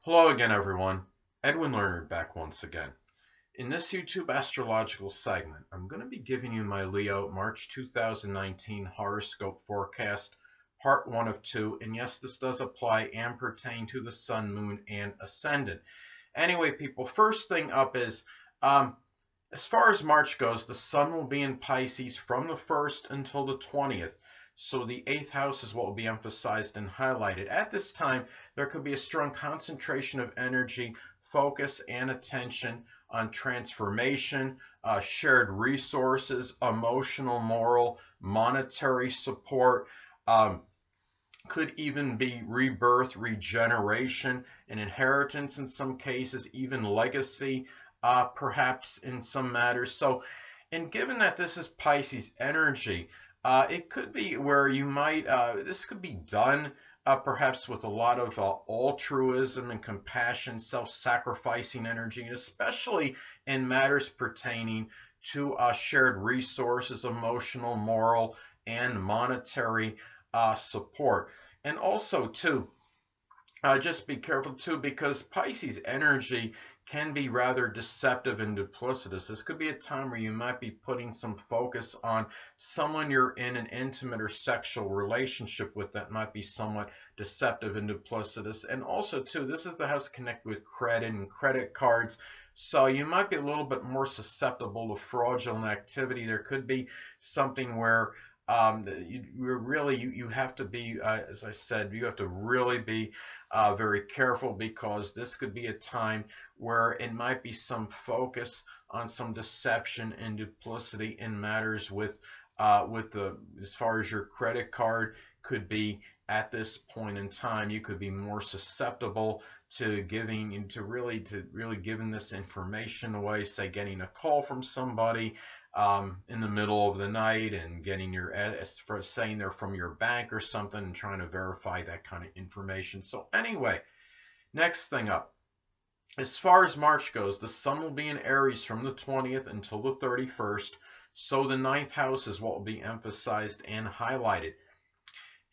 Hello again, everyone. Edwin Learnard back once again. In this YouTube astrological segment, I'm going to be giving you my Leo March 2019 horoscope forecast, part 1 of 2. And yes, this does apply and pertain to the Sun, Moon, and Ascendant. Anyway, people, first thing up is, as far as March goes, the Sun will be in Pisces from the 1st until the 20th. So the 8th house is what will be emphasized and highlighted. At this time, there could be a strong concentration of energy, focus, and attention on transformation, shared resources, emotional, moral, monetary support, could even be rebirth, regeneration, and inheritance in some cases, even legacy, perhaps in some matters. So, and given that this is Pisces energy, it could be where you might, this could be done perhaps with a lot of altruism and compassion, self-sacrificing energy, and especially in matters pertaining to shared resources, emotional, moral, and monetary support. And also, too, just be careful, too, because Pisces energy can be rather deceptive and duplicitous. This could be a time where you might be putting some focus on someone you're in an intimate or sexual relationship with that might be somewhat deceptive and duplicitous. And also, too, this is the house connected with credit and credit cards. So you might be a little bit more susceptible to fraudulent activity. There could be something where you have to be, as I said, you have to really be very careful, because this could be a time where it might be some focus on some deception and duplicity in matters with as far as your credit card could be. At this point in time, you could be more susceptible to really giving this information away, say getting a call from somebody in the middle of the night and getting saying they're from your bank or something and trying to verify that kind of information. So anyway, next thing up. As far as March goes, the Sun will be in Aries from the 20th until the 31st. So the 9th house is what will be emphasized and highlighted.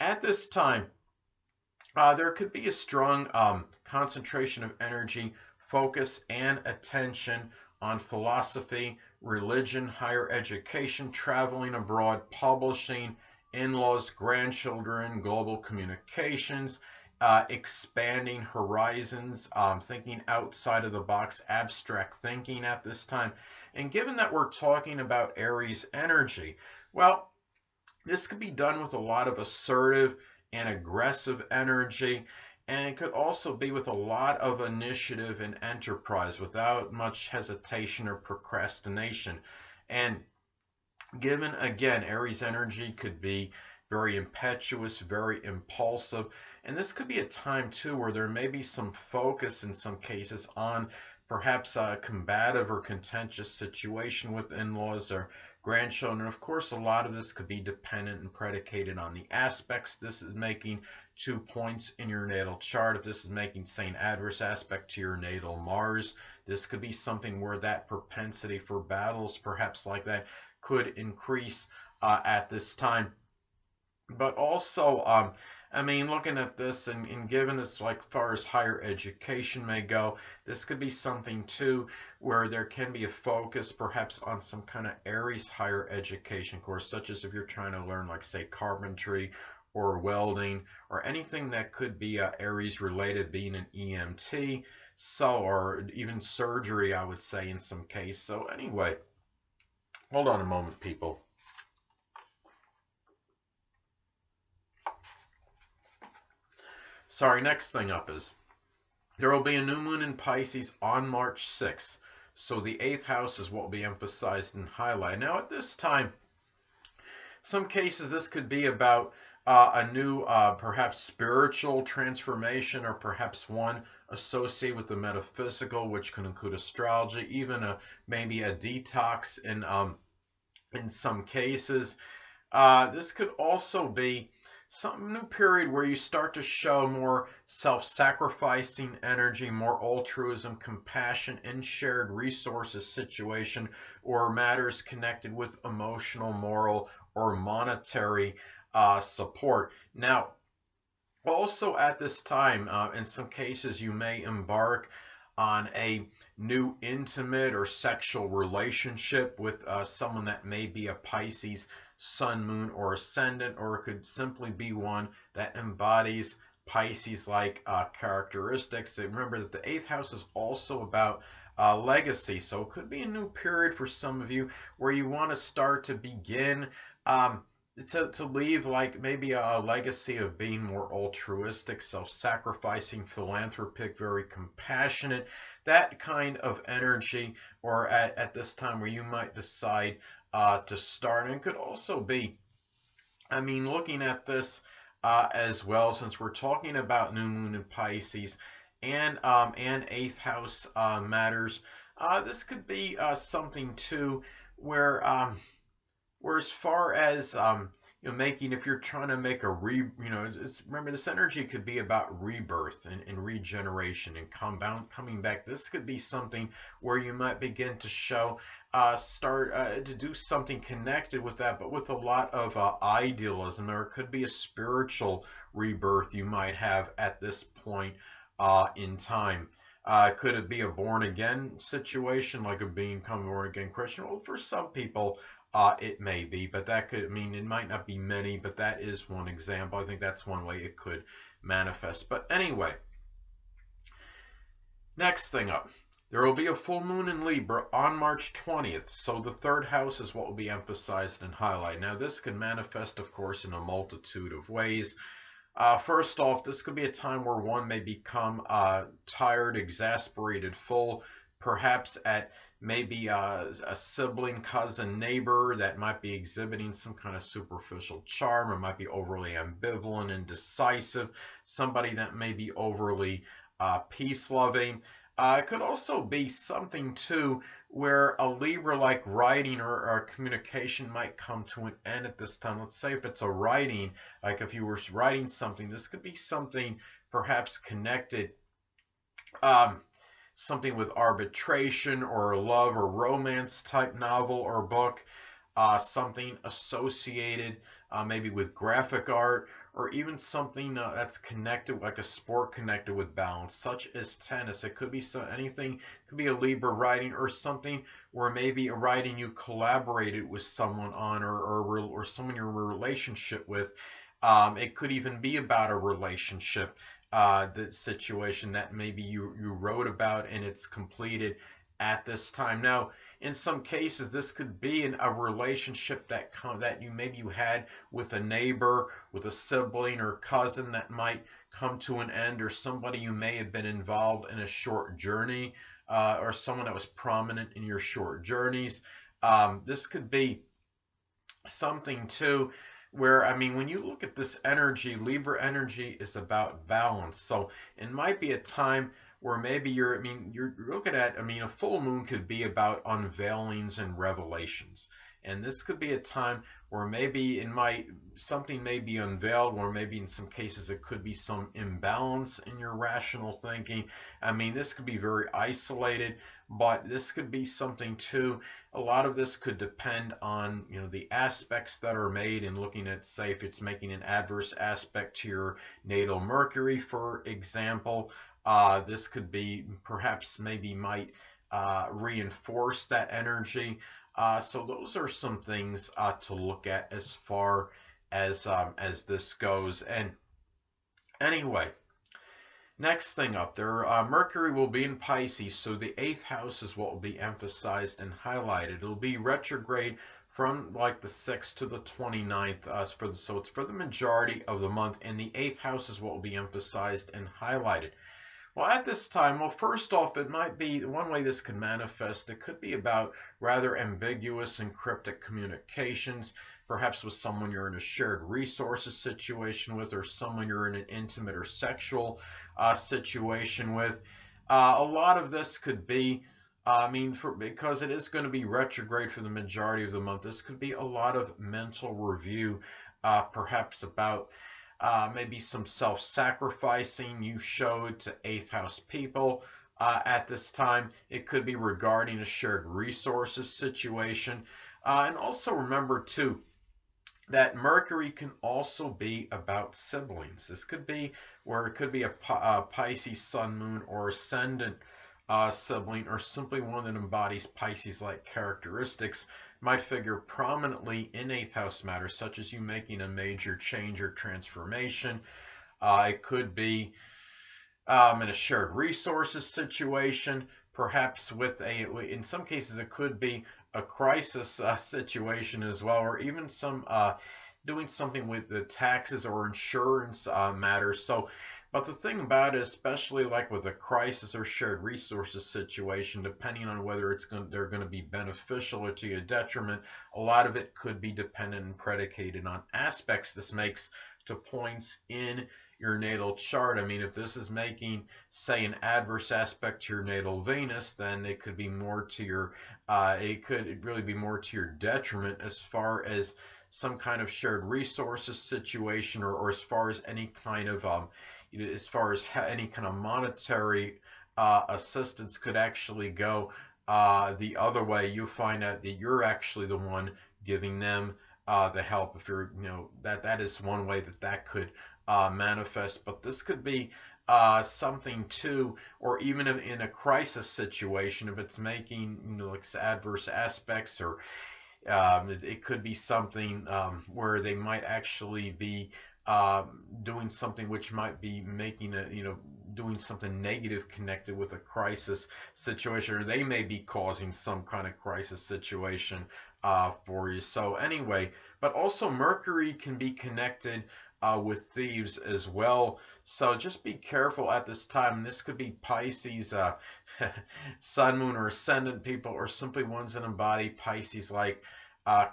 At this time, there could be a strong concentration of energy, focus, and attention on philosophy, religion, higher education, traveling abroad, publishing, in-laws, grandchildren, global communications, expanding horizons, thinking outside of the box, abstract thinking at this time. And given that we're talking about Aries energy, well, this could be done with a lot of assertive and aggressive energy, and it could also be with a lot of initiative and enterprise without much hesitation or procrastination. And given, again, Aries energy could be very impetuous, very impulsive, and this could be a time too where there may be some focus in some cases on perhaps a combative or contentious situation with in-laws or grandchildren. Of course, a lot of this could be dependent and predicated on the aspects this is making to points in your natal chart. If this is making, say, an adverse aspect to your natal Mars, this could be something where that propensity for battles, perhaps like that, could increase at this time. But also, I mean, looking at this and given it's like far as higher education may go, this could be something too where there can be a focus perhaps on some kind of Aries higher education course, such as if you're trying to learn, like, say, carpentry or welding or anything that could be Aries related, being an EMT, so, or even surgery, I would say, in some case. So anyway, hold on a moment, people. Sorry, next thing up is there will be a new moon in Pisces on March 6th. So the 8th house is what will be emphasized and highlighted. Now at this time, some cases this could be about a new perhaps spiritual transformation, or perhaps one associated with the metaphysical, which can include astrology, even maybe a detox in some cases. This could also be some new period where you start to show more self-sacrificing energy, more altruism, compassion, and shared resources situation, or matters connected with emotional, moral, or monetary support. Now, Also at this time, in some cases, you may embark on a new intimate or sexual relationship with someone that may be a Pisces sun, moon, or ascendant, or it could simply be one that embodies Pisces-like characteristics. And remember that the eighth house is also about legacy, so it could be a new period for some of you where you want to start to begin um, to leave like maybe a legacy of being more altruistic, self-sacrificing, philanthropic, very compassionate, that kind of energy, or at this time where you might decide to start. And it could also be, I mean, looking at this as well, since we're talking about new moon in Pisces and eighth house matters, this could be something too where where as far as making, if you're trying to make a remember this energy could be about rebirth and regeneration and coming back. This could be something where you might begin to show, start to do something connected with that, but with a lot of idealism, or it could be a spiritual rebirth you might have at this point in time. Could it be a born again situation, like a become born again Christian? Well, for some people, it may be, but that could mean it might not be many, but that is one example. I think that's one way it could manifest. But anyway, next thing up, there will be a full moon in Libra on March 20th. So the third house is what will be emphasized and highlighted. Now, this can manifest, of course, in a multitude of ways. First off, this could be a time where one may become tired, exasperated, full, perhaps at maybe a sibling, cousin, neighbor that might be exhibiting some kind of superficial charm, or might be overly ambivalent and decisive, somebody that may be overly peace-loving. It could also be something too where a Libra like writing or communication might come to an end at this time. Let's say if it's a writing, like if you were writing something, this could be something perhaps connected, something with arbitration or a love or romance type novel or book, something associated maybe with graphic art, or even something that's connected, like a sport connected with balance, such as tennis. It could be anything, it could be a Libra writing, or something where maybe a writing you collaborated with someone on, or someone you're in a relationship with. It could even be about a relationship, the situation that maybe you wrote about and it's completed at this time. Now, in some cases, this could be in a relationship that you had with a neighbor, with a sibling or cousin that might come to an end, or somebody you may have been involved in a short journey, or someone that was prominent in your short journeys. This could be something too where, I mean, when you look at this energy, Libra energy is about balance. So it might be a time where maybe you're looking at, a full moon could be about unveilings and revelations. And this could be a time where maybe something may be unveiled, or maybe in some cases it could be some imbalance in your rational thinking. This could be very isolated, but this could be something too. A lot of this could depend on, the aspects that are made, and looking at, say, if it's making an adverse aspect to your natal Mercury, for example. This could be perhaps maybe might reinforce that energy. So those are some things to look at as far as this goes. And anyway, next thing up, Mercury will be in Pisces, so the eighth house is what will be emphasized and highlighted. It'll be retrograde from like the 6th to the 29th, so it's for the majority of the month, and the eighth house is what will be emphasized and highlighted. Well, at this time, first off, it might be one way this could manifest. It could be about rather ambiguous and cryptic communications, perhaps with someone you're in a shared resources situation with, or someone you're in an intimate or sexual situation with. A lot of this could be, because it is going to be retrograde for the majority of the month, this could be a lot of mental review, perhaps about maybe some self-sacrificing you showed to eighth house people at this time. It could be regarding a shared resources situation. And also remember too, that Mercury can also be about siblings. This could be where it could be a Pisces sun, moon, or ascendant sibling, or simply one that embodies Pisces-like characteristics, might figure prominently in eighth house matters, such as you making a major change or transformation. It could be in a shared resources situation, perhaps with in some cases, it could be a crisis situation as well, or even some doing something with the taxes or insurance matters. So, but the thing about it, especially like with a crisis or shared resources situation, depending on whether they're going to be beneficial or to your detriment, a lot of it could be dependent and predicated on aspects this makes to points in your natal chart. I mean, if this is making, say, an adverse aspect to your natal Venus, then it could be more to your, it could really be more to your detriment as far as some kind of shared resources situation, or as far as any kind of, as far as any kind of monetary assistance could actually go the other way. You find out that you're actually the one giving them the help. If you're, that is one way that could manifest. But this could be something too, or even in a crisis situation, if it's making like adverse aspects, or it could be something where they might actually be doing something which might be making a, doing something negative connected with a crisis situation, or they may be causing some kind of crisis situation for you. So anyway, but also Mercury can be connected with thieves as well. So just be careful at this time. This could be Pisces, sun, moon, or ascendant people, or simply ones that embody Pisces-like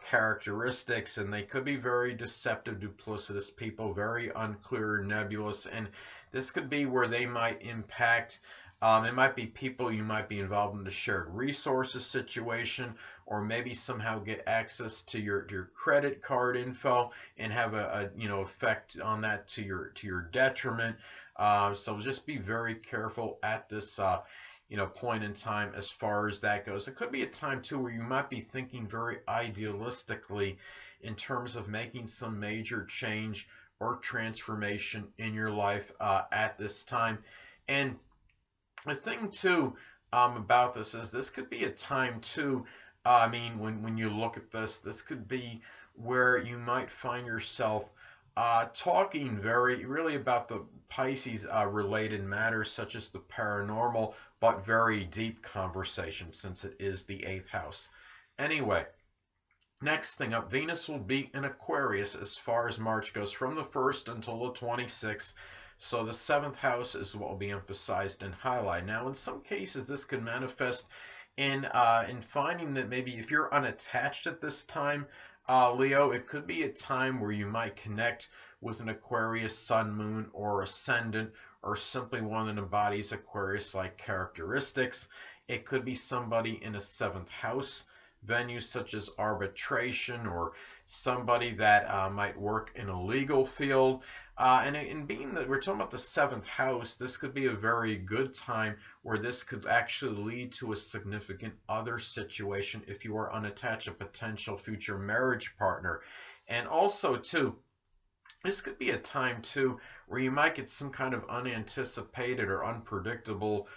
characteristics, and they could be very deceptive, duplicitous people, very unclear, nebulous, and this could be where they might impact. It might be people you might be involved in the shared resources situation, or maybe somehow get access to your credit card info and have a effect on that to your detriment. So just be very careful at this point in time as far as that goes. It could be a time too where you might be thinking very idealistically in terms of making some major change or transformation in your life at this time. And the thing too about this is this could be a time too. I mean, when you look at this could be where you might find yourself talking really about the Pisces related matters, such as the paranormal, but very deep conversation, since it is the 8th house. Anyway, next thing up, Venus will be in Aquarius as far as March goes, from the 1st until the 26th. So the 7th house is what will be emphasized and highlighted. Now, in some cases, this could manifest in finding that maybe if you're unattached at this time, Leo, it could be a time where you might connect with an Aquarius sun, moon, or ascendant, or simply one that embodies Aquarius-like characteristics. It could be somebody in a 7th house venue, such as arbitration, or somebody that might work in a legal field. And being that we're talking about the 7th house, this could be a very good time where this could actually lead to a significant other situation if you are unattached, a potential future marriage partner. And also too, this could be a time too where you might get some kind of unanticipated or unpredictable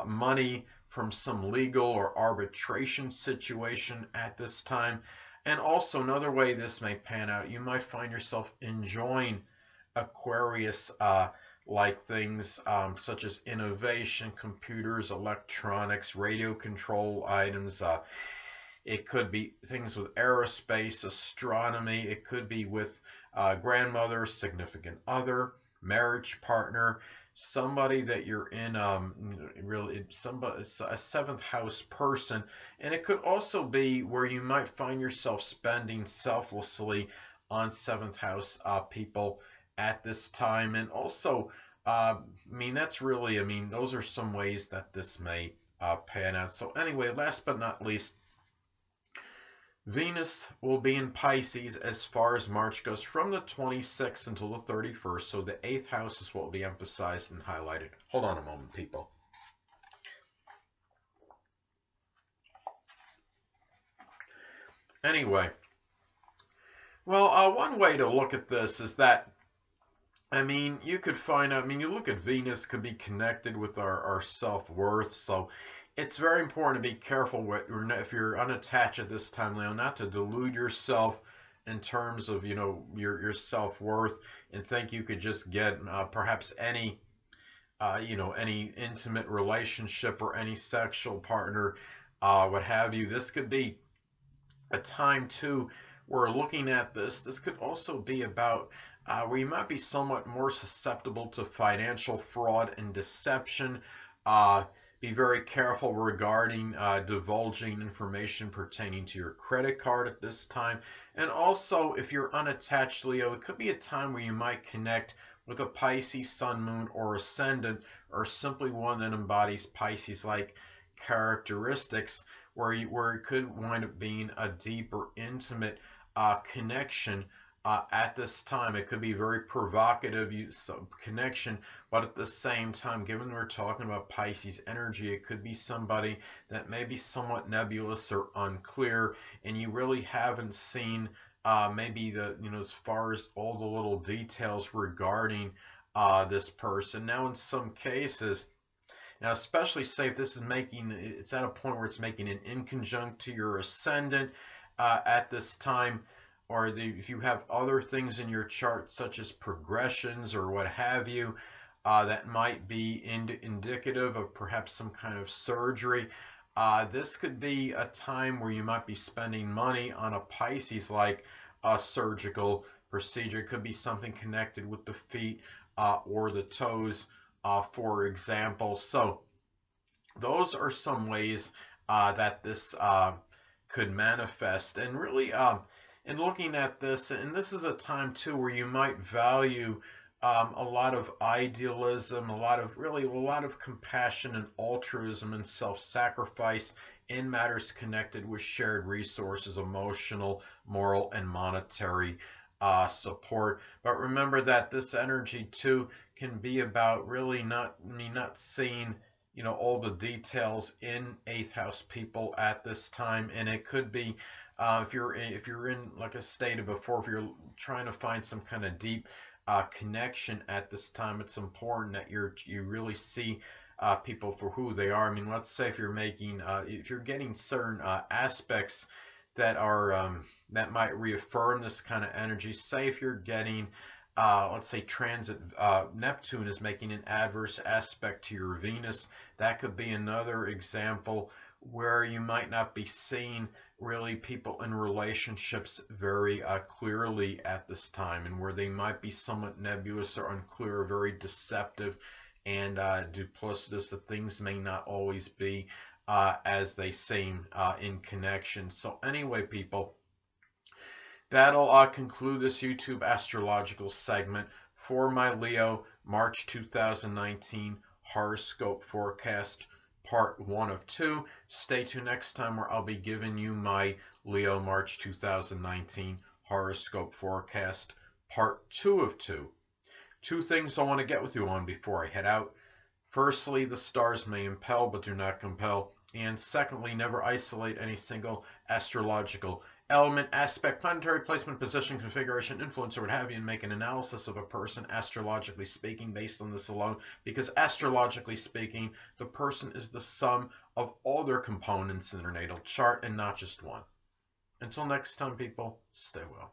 money from some legal or arbitration situation at this time. And also another way this may pan out, you might find yourself enjoying Aquarius like things such as innovation, computers, electronics, radio control items. It could be things with aerospace, astronomy. It could be with grandmother, significant other, marriage partner, somebody that you're in, really somebody, a 7th house person. And it could also be where you might find yourself spending selflessly on 7th house people at this time. And also, I mean, that's really, I mean, those are some ways that this may pan out. So anyway, last but not least, Venus will be in Pisces as far as March goes, from the 26th until the 31st. So the 8th house is what will be emphasized and highlighted. Hold on a moment, people. Anyway, Well, one way to look at this is that, I mean, you could find out, I mean, you look at Venus could be connected with our self-worth. So it's very important to be careful if you're unattached at this time, Leo, not to delude yourself in terms of, your self-worth and think you could just get perhaps any intimate relationship or any sexual partner, what have you. This could be a time too where looking at this could also be about where you might be somewhat more susceptible to financial fraud and deception. Uh, be very careful regarding divulging information pertaining to your credit card at this time. And also, if you're unattached, Leo, it could be a time where you might connect with a Pisces sun, moon, or ascendant, or simply one that embodies Pisces-like characteristics, where it could wind up being a deeper, intimate connection at this time. It could be very provocative connection, but at the same time, given we're talking about Pisces energy, it could be somebody that may be somewhat nebulous or unclear, and you really haven't seen maybe as far as all the little details regarding this person. Now, in some cases, now, especially say if this is it's at a point where it's making an inconjunct to your ascendant at this time, or if you have other things in your chart, such as progressions or what have you, that might be indicative of perhaps some kind of surgery. This could be a time where you might be spending money on a Pisces-like surgical procedure. It could be something connected with the feet or the toes, for example. So those are some ways that this could manifest. And really, in looking at this, and this is a time too where you might value a lot of idealism, a lot of compassion and altruism and self-sacrifice in matters connected with shared resources, emotional, moral, and monetary support. But remember that this energy too can be about really not seeing all the details in 8th house people at this time. And it could be if you're in, like I stated before, if you're trying to find some kind of deep connection at this time, it's important that you really see people for who they are. I mean, let's say if you're getting certain aspects that are that might reaffirm this kind of energy. Say if you're getting let's say transit Neptune is making an adverse aspect to your Venus, that could be another example where you might not be seeing really people in relationships very clearly at this time, and where they might be somewhat nebulous or unclear, or very deceptive and duplicitous, that things may not always be as they seem in connection. So anyway, people, that'll conclude this YouTube astrological segment for my Leo March 2019 horoscope forecast, part 1 of 2. Stay tuned next time where I'll be giving you my Leo March 2019 horoscope forecast, part 2 of 2. Two things I want to get with you on before I head out. Firstly, the stars may impel but do not compel. And secondly, never isolate any single astrological element, aspect, planetary placement, position, configuration, influence, or what have you, and make an analysis of a person, astrologically speaking, based on this alone, because astrologically speaking, the person is the sum of all their components in their natal chart and not just one. Until next time, people, stay well.